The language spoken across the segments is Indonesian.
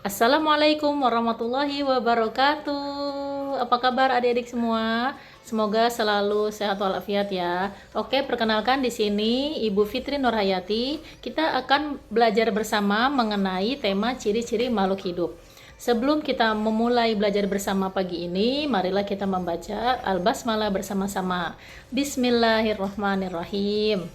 Assalamualaikum warahmatullahi wabarakatuh. Apa kabar adik-adik semua? Semoga selalu sehat walafiat ya. Oke, perkenalkan di sini Ibu Fitri Nurhayati. Kita akan belajar bersama mengenai tema ciri-ciri makhluk hidup. Sebelum kita memulai belajar bersama pagi ini, marilah kita membaca Al-Basmalah bersama-sama. Bismillahirrahmanirrahim.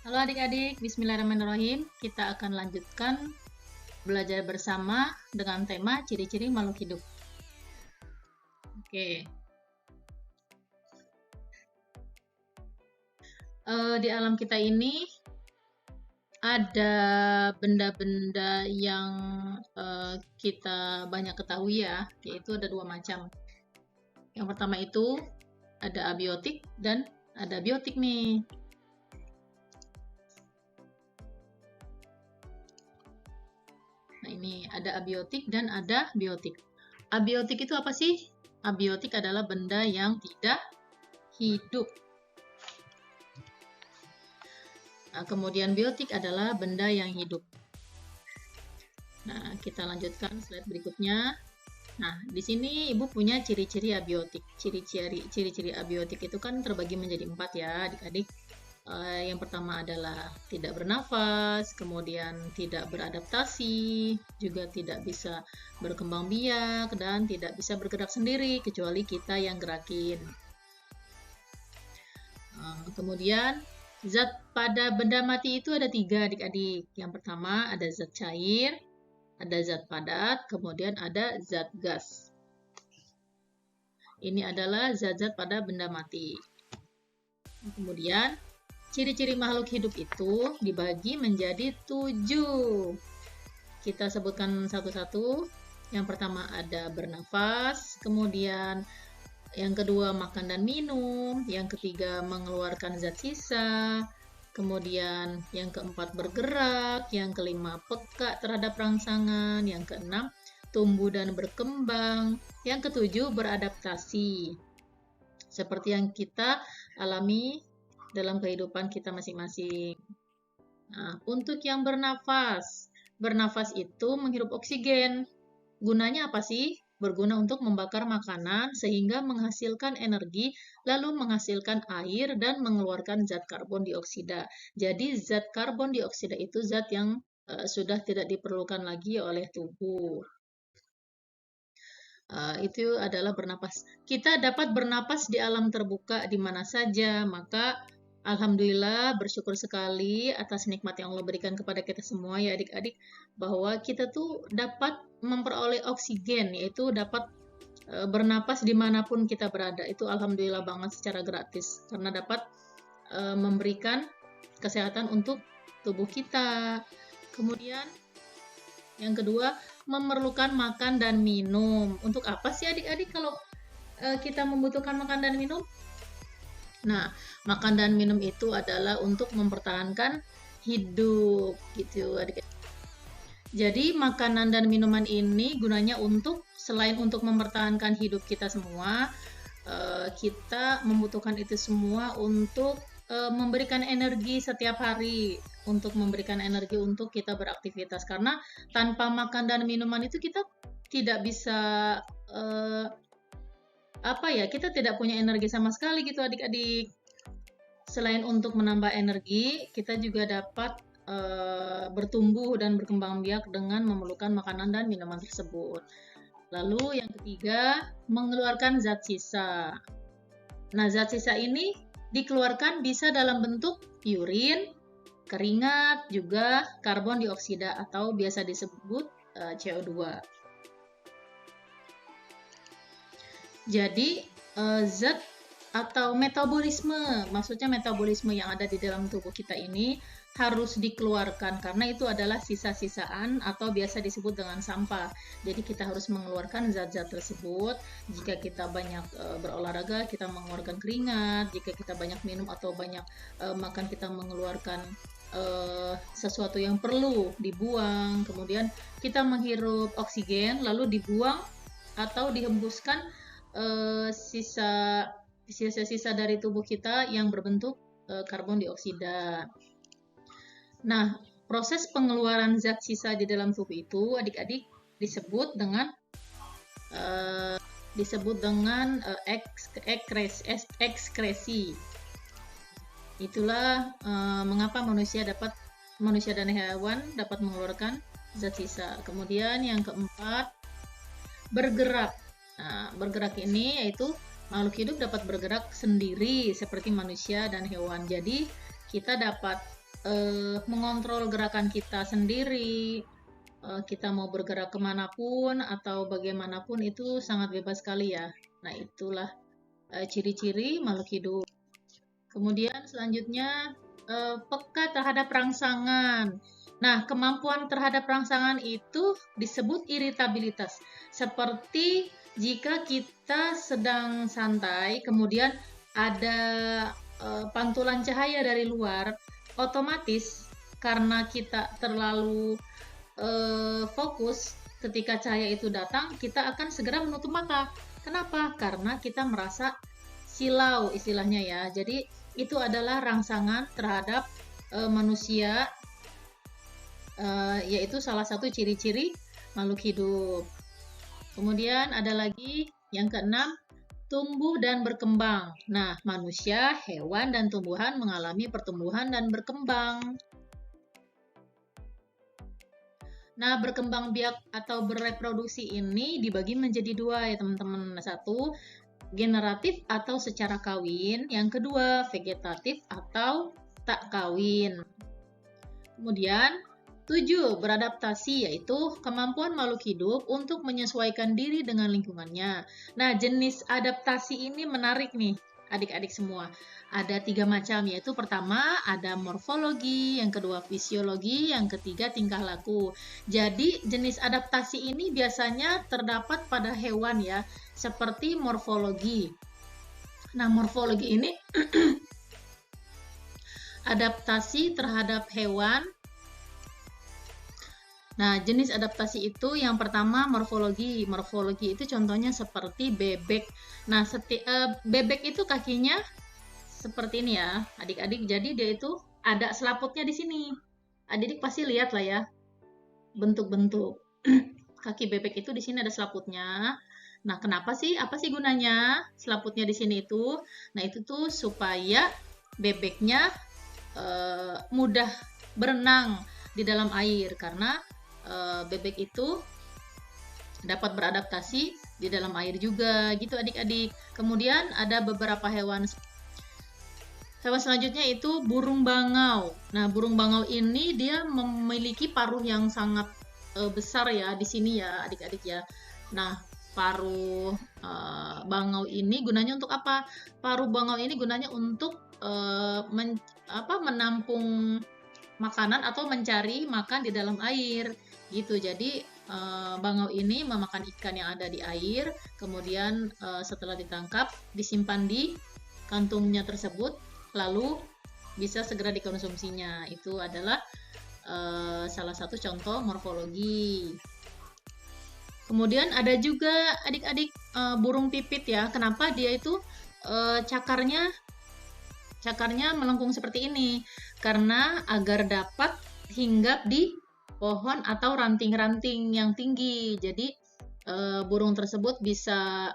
Halo adik-adik, bismillahirrahmanirrahim. Kita akan lanjutkan belajar bersama dengan tema ciri-ciri makhluk hidup. Oke. Di alam kita ini ada benda-benda yang kita banyak ketahui ya, yaitu ada dua macam. Yang pertama itu ada abiotik dan ada biotik nih. Nah, ini ada abiotik dan ada biotik. Abiotik itu apa sih? Abiotik adalah benda yang tidak hidup. Nah, kemudian biotik adalah benda yang hidup. Nah, kita lanjutkan slide berikutnya. Nah, di sini Ibu punya ciri-ciri abiotik. Ciri-ciri abiotik itu kan terbagi menjadi 4 ya, adik-adik. Yang pertama adalah tidak bernafas, kemudian tidak beradaptasi, juga tidak bisa berkembang biak, dan tidak bisa bergerak sendiri, kecuali kita yang gerakin. Kemudian, zat pada benda mati itu ada 3, adik-adik. Yang pertama ada zat cair, ada zat padat, kemudian ada zat gas. Ini adalah zat-zat pada benda mati. Kemudian, ciri-ciri makhluk hidup itu dibagi menjadi 7. Kita sebutkan satu-satu. Yang pertama ada bernafas, kemudian yang kedua makan dan minum, yang ketiga mengeluarkan zat sisa, kemudian yang keempat bergerak, yang kelima peka terhadap rangsangan, yang keenam tumbuh dan berkembang, yang ketujuh beradaptasi. Seperti yang kita alami dalam kehidupan kita masing-masing. Nah, untuk yang bernafas itu menghirup oksigen. Gunanya apa sih? Berguna untuk membakar makanan sehingga menghasilkan energi, lalu menghasilkan air dan mengeluarkan zat karbon dioksida. Jadi zat karbon dioksida itu zat yang sudah tidak diperlukan lagi oleh tubuh. Itu adalah bernapas. Kita dapat bernapas di alam terbuka di mana saja, maka alhamdulillah bersyukur sekali atas nikmat yang Allah berikan kepada kita semua ya adik-adik, bahwa kita tuh dapat memperoleh oksigen, yaitu dapat bernapas dimanapun kita berada. Itu alhamdulillah banget secara gratis, karena dapat memberikan kesehatan untuk tubuh kita. Kemudian yang kedua, memerlukan makan dan minum. Untuk apa sih adik-adik kalau kita membutuhkan makan dan minum? Nah, makan dan minum itu adalah untuk mempertahankan hidup gitu adik-adik. Jadi makanan dan minuman ini gunanya untuk selain untuk mempertahankan hidup kita semua, kita membutuhkan itu semua untuk memberikan energi setiap hari, untuk memberikan energi untuk kita beraktivitas, karena tanpa makan dan minuman itu kita tidak bisa kita tidak punya energi sama sekali gitu adik-adik. Selain untuk menambah energi, kita juga dapat bertumbuh dan berkembang biak dengan memerlukan makanan dan minuman tersebut. Lalu yang ketiga, mengeluarkan zat sisa. Nah, zat sisa ini dikeluarkan bisa dalam bentuk urin, keringat, juga karbon dioksida atau biasa disebut CO2. Jadi, zat atau metabolisme, maksudnya metabolisme yang ada di dalam tubuh kita ini harus dikeluarkan karena itu adalah sisa-sisaan atau biasa disebut dengan sampah. Jadi kita harus mengeluarkan zat-zat tersebut. Jika kita banyak berolahraga, kita mengeluarkan keringat. Jika kita banyak minum atau banyak makan, kita mengeluarkan sesuatu yang perlu dibuang. Kemudian kita menghirup oksigen, lalu dibuang atau dihembuskan sisa-sisa dari tubuh kita yang berbentuk karbon dioksida. Nah, proses pengeluaran zat sisa di dalam tubuh itu adik-adik disebut dengan ekskresi. Itulah mengapa manusia dan hewan dapat mengeluarkan zat sisa. Kemudian yang keempat, bergerak. Nah, bergerak ini yaitu makhluk hidup dapat bergerak sendiri seperti manusia dan hewan. Jadi kita dapat mengontrol gerakan kita sendiri. Kita mau bergerak kemanapun atau bagaimanapun itu sangat bebas sekali ya. Nah, itulah ciri-ciri makhluk hidup. Kemudian selanjutnya peka terhadap rangsangan. Nah, kemampuan terhadap rangsangan itu disebut iritabilitas. Seperti jika kita sedang santai, kemudian ada pantulan cahaya dari luar, otomatis karena kita terlalu fokus ketika cahaya itu datang, kita akan segera menutup mata. Kenapa? Karena kita merasa silau istilahnya ya. Jadi itu adalah rangsangan terhadap manusia, yaitu salah satu ciri-ciri makhluk hidup. Kemudian ada lagi yang keenam, tumbuh dan berkembang. Nah, manusia, hewan, dan tumbuhan mengalami pertumbuhan dan berkembang. Nah, berkembang biak atau bereproduksi ini dibagi menjadi dua ya teman-teman. Satu, generatif atau secara kawin. Yang kedua, vegetatif atau tak kawin. Kemudian, 7, beradaptasi, yaitu kemampuan makhluk hidup untuk menyesuaikan diri dengan lingkungannya. Nah, jenis adaptasi ini menarik nih, adik-adik semua. Ada 3 macam, yaitu pertama ada morfologi, yang kedua fisiologi, yang ketiga tingkah laku. Jadi jenis adaptasi ini biasanya terdapat pada hewan ya, seperti morfologi. Nah, morfologi ini adaptasi terhadap hewan. Nah, jenis adaptasi itu yang pertama morfologi. Morfologi itu contohnya seperti bebek. Nah, bebek itu kakinya seperti ini ya, adik-adik. Jadi dia itu ada selaputnya di sini. Adik-adik pasti lihat lah ya, bentuk-bentuk kaki bebek itu di sini ada selaputnya. Nah, kenapa sih? Apa sih gunanya selaputnya di sini itu? Nah, itu tuh supaya bebeknya mudah berenang di dalam air karena bebek itu dapat beradaptasi di dalam air juga, gitu adik-adik. Kemudian ada beberapa hewan. Hewan selanjutnya itu burung bangau. Nah, burung bangau ini dia memiliki paruh yang sangat besar ya di sini ya, adik-adik ya. Nah, paruh bangau ini gunanya untuk apa? Paruh bangau ini gunanya untuk menampung makanan atau mencari makan di dalam air gitu. Jadi bangau ini memakan ikan yang ada di air, kemudian setelah ditangkap disimpan di kantungnya tersebut, lalu bisa segera dikonsumsinya. Itu adalah salah satu contoh morfologi. Kemudian ada juga adik-adik burung pipit ya. Kenapa dia itu cakarnya melengkung seperti ini? Karena agar dapat hinggap di pohon atau ranting-ranting yang tinggi. Jadi burung tersebut bisa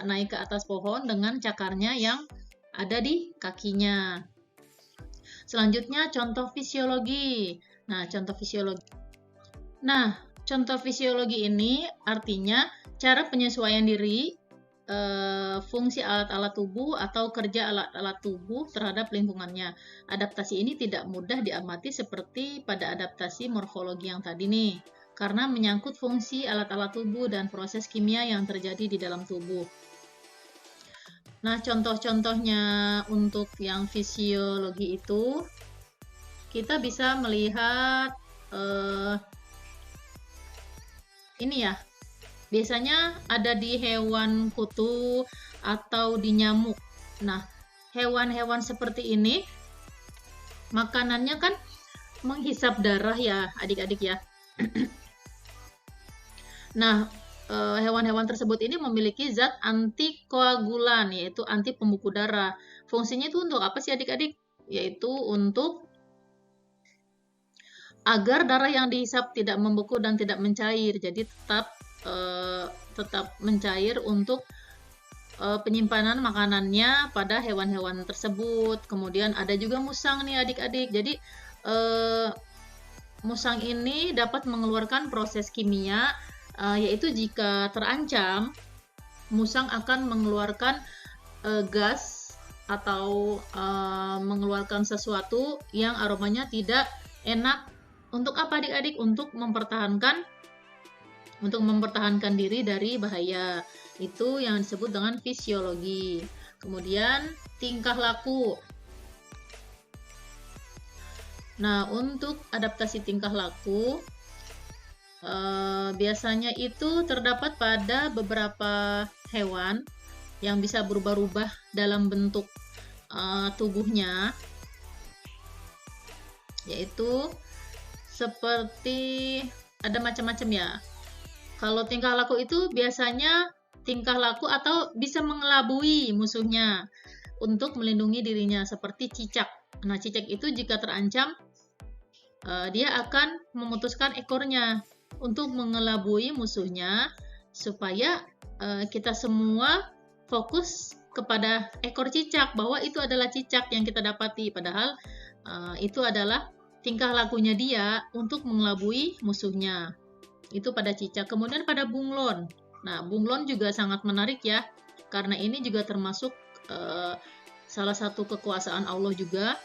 naik ke atas pohon dengan cakarnya yang ada di kakinya. Selanjutnya contoh fisiologi. Nah, contoh fisiologi ini artinya cara penyesuaian diri, fungsi alat-alat tubuh atau kerja alat-alat tubuh terhadap lingkungannya. Adaptasi ini tidak mudah diamati seperti pada adaptasi morfologi yang tadi nih, karena menyangkut fungsi alat-alat tubuh dan proses kimia yang terjadi di dalam tubuh. Nah, contoh-contohnya untuk yang fisiologi itu, kita bisa melihat ini ya, biasanya ada di hewan kutu atau di nyamuk. Nah, hewan-hewan seperti ini, makanannya kan menghisap darah ya, adik-adik ya. Nah, hewan-hewan tersebut ini memiliki zat antikoagulan, yaitu anti pembuku darah. Fungsinya itu untuk apa sih adik-adik? Yaitu untuk agar darah yang dihisap tidak membeku dan tidak mencair. Jadi tetap mencair untuk penyimpanan makanannya pada hewan-hewan tersebut. Kemudian ada juga musang nih adik-adik. Jadi musang ini dapat mengeluarkan proses kimia, yaitu jika terancam, musang akan mengeluarkan gas atau mengeluarkan sesuatu yang aromanya tidak enak. Untuk apa adik-adik? Untuk mempertahankan diri dari bahaya. Itu yang disebut dengan fisiologi. Kemudian tingkah laku. Nah, untuk adaptasi tingkah laku, biasanya itu terdapat pada beberapa hewan yang bisa berubah-ubah dalam bentuk tubuhnya, yaitu seperti ada macam-macam ya. Kalau tingkah laku itu biasanya tingkah laku atau bisa mengelabui musuhnya untuk melindungi dirinya, seperti cicak. Nah, cicak itu jika terancam, dia akan memutuskan ekornya untuk mengelabui musuhnya supaya kita semua fokus kepada ekor cicak, bahwa itu adalah cicak yang kita dapati, padahal itu adalah tingkah lakunya dia untuk mengelabui musuhnya. Itu pada cicak. Kemudian pada bunglon. Nah, bunglon juga sangat menarik ya, karena ini juga termasuk salah satu kekuasaan Allah juga.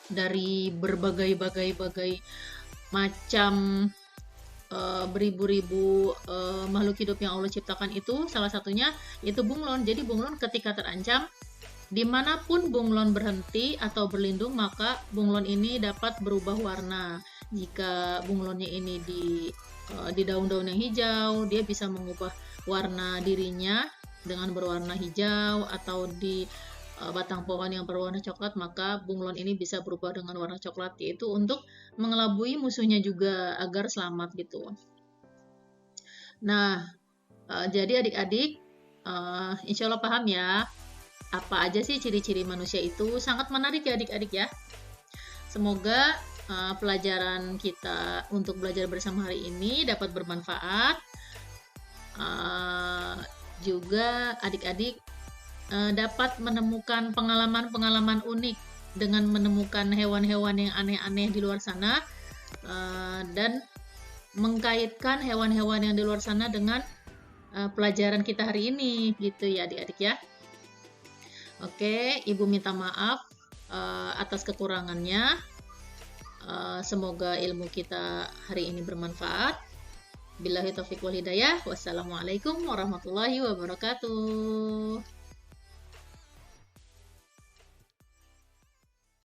Dari berbagai macam beribu-ribu makhluk hidup yang Allah ciptakan, itu salah satunya itu bunglon. Jadi bunglon ketika terancam, dimanapun bunglon berhenti atau berlindung, maka bunglon ini dapat berubah warna. Jika bunglonnya ini di daun-daun yang hijau, dia bisa mengubah warna dirinya dengan berwarna hijau, atau di batang pohon yang berwarna coklat, maka bunglon ini bisa berubah dengan warna coklat, yaitu untuk mengelabui musuhnya juga agar selamat gitu. Nah, jadi adik-adik insya Allah paham ya apa aja sih ciri-ciri manusia itu. Sangat menarik ya adik-adik ya. Semoga pelajaran kita untuk belajar bersama hari ini dapat bermanfaat. Juga adik-adik dapat menemukan pengalaman-pengalaman unik dengan menemukan hewan-hewan yang aneh-aneh di luar sana, dan mengkaitkan hewan-hewan yang di luar sana dengan pelajaran kita hari ini gitu ya adik-adik ya. Oke, Ibu minta maaf atas kekurangannya. Semoga ilmu kita hari ini bermanfaat. Billahi taufiq wal hidayah. Wassalamualaikum warahmatullahi wabarakatuh.